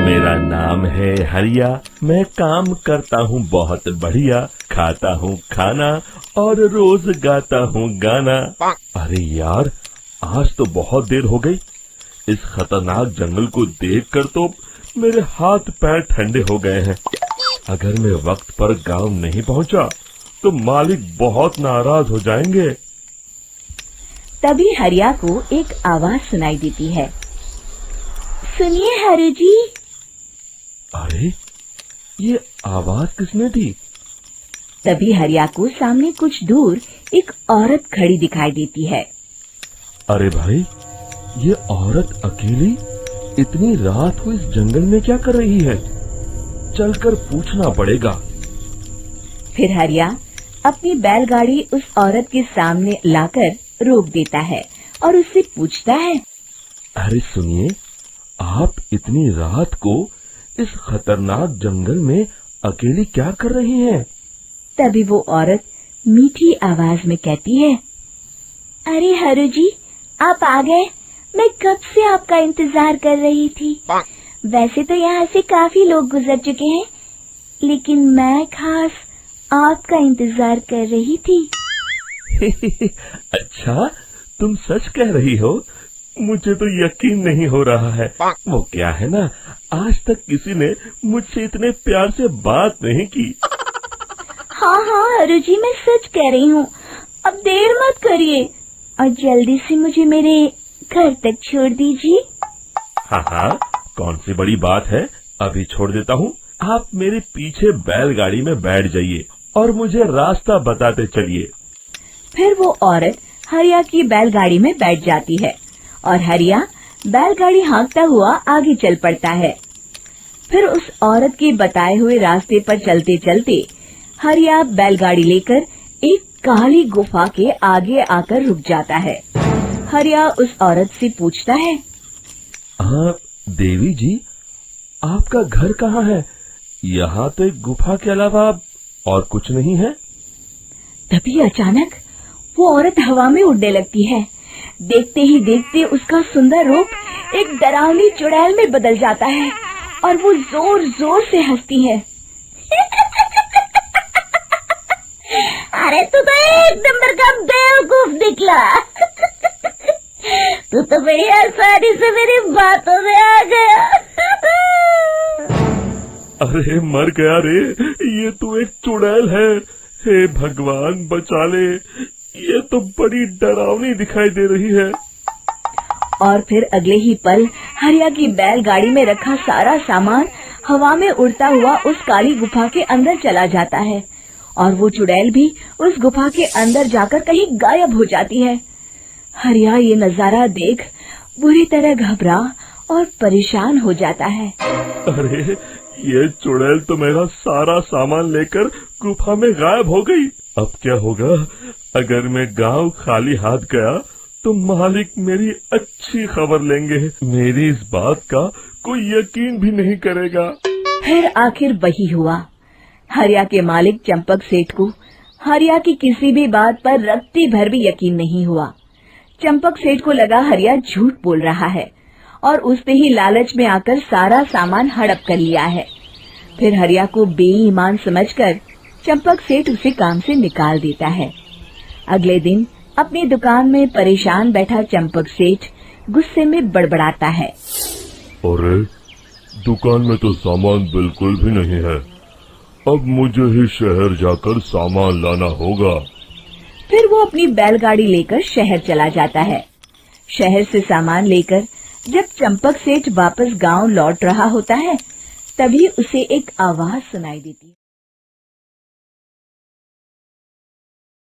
मेरा नाम है हरिया, मैं काम करता हूँ बहुत बढ़िया, खाता हूँ खाना और रोज गाता हूँ गाना। अरे यार, आज तो बहुत देर हो गई। इस खतरनाक जंगल को देखकर तो मेरे हाथ पैर ठंडे हो गए हैं। अगर मैं वक्त पर गांव नहीं पहुंचा तो मालिक बहुत नाराज हो जाएंगे। तभी हरिया को एक आवाज सुनाई देती है। सुनिए हरु जी। अरे, ये आवाज किसने दी? तभी हरिया को सामने कुछ दूर एक औरत खड़ी दिखाई देती है। अरे भाई, ये औरत अकेली इतनी रात को इस जंगल में क्या कर रही है? चलकर पूछना पड़ेगा। फिर हरिया अपनी बैलगाड़ी उस औरत के सामने लाकर रोक देता है और उससे पूछता है। अरे सुनिए, आप इतनी रात को इस खतरनाक जंगल में अकेली क्या कर रही हैं? तभी वो औरत मीठी आवाज में कहती है, अरे हरु जी, आप आ गए। मैं कब से आपका इंतजार कर रही थी। वैसे तो यहाँ से काफी लोग गुजर चुके हैं, लेकिन मैं खास आपका इंतजार कर रही थी। अच्छा, तुम सच कह रही हो? मुझे तो यकीन नहीं हो रहा है। वो क्या है ना, आज तक किसी ने मुझसे इतने प्यार से बात नहीं की। हाँ हाँ हरु जी, मैं सच कह रही हूँ। अब देर मत करिए और जल्दी से मुझे मेरे घर तक छोड़ दीजिए। हाँ हाँ, कौन सी बड़ी बात है, अभी छोड़ देता हूँ। आप मेरे पीछे बैलगाड़ी में बैठ जाइए और मुझे रास्ता बताते चलिए। फिर वो औरत हरिया की बैलगाड़ी में बैठ जाती है और हरिया बैलगाड़ी हाँकता हुआ आगे चल पड़ता है। फिर उस औरत के बताए हुए रास्ते पर चलते चलते हरिया बैलगाड़ी लेकर एक काली गुफा के आगे आकर रुक जाता है। हरिया उस औरत से पूछता है, हाँ देवी जी, आपका घर कहाँ है? यहाँ तो एक गुफा के अलावा और कुछ नहीं है। तभी अचानक वो औरत हवा में उड़ने लगती है। देखते ही देखते उसका सुंदर रूप एक डरावनी चुड़ैल में बदल जाता है और वो जोर जोर से हंसती है। अरे तू तो एक नंबर का बेवकूफ निकला। तू तो बड़ी आसानी से मेरी बातों में आ गया। अरे मर गया रे, ये तो एक चुड़ैल है। हे भगवान बचा ले, ये तो बड़ी डरावनी दिखाई दे रही है। और फिर अगले ही पल हरिया की बैलगाड़ी में रखा सारा सामान हवा में उड़ता हुआ उस काली गुफा के अंदर चला जाता है और वो चुड़ैल भी उस गुफा के अंदर जाकर कहीं गायब हो जाती है। हरिया ये नजारा देख बुरी तरह घबरा और परेशान हो जाता है। अरे, ये चुड़ैल तो मेरा सारा सामान लेकर गुफा में गायब हो गई। अब क्या होगा? अगर मैं गांव खाली हाथ गया तो मालिक मेरी अच्छी खबर लेंगे। मेरी इस बात का कोई यकीन भी नहीं करेगा। फिर आखिर वही हुआ। हरिया के मालिक चंपक सेठ को हरिया की किसी भी बात पर रत्ती भर भी यकीन नहीं हुआ। चंपक सेठ को लगा हरिया झूठ बोल रहा है और उसने ही लालच में आकर सारा सामान हड़प कर लिया है। फिर हरिया को बेईमान समझकर चंपक सेठ उसे काम से निकाल देता है। अगले दिन अपनी दुकान में परेशान बैठा चंपक सेठ गुस्से में बड़बड़ाता है। अरे, दुकान में तो सामान बिल्कुल भी नहीं है। अब मुझे ही शहर जाकर सामान लाना होगा। फिर वो अपनी बैलगाड़ी लेकर शहर चला जाता है। शहर से सामान लेकर जब चंपक सेठ वापस गांव लौट रहा होता है, तभी उसे एक आवाज सुनाई देती है।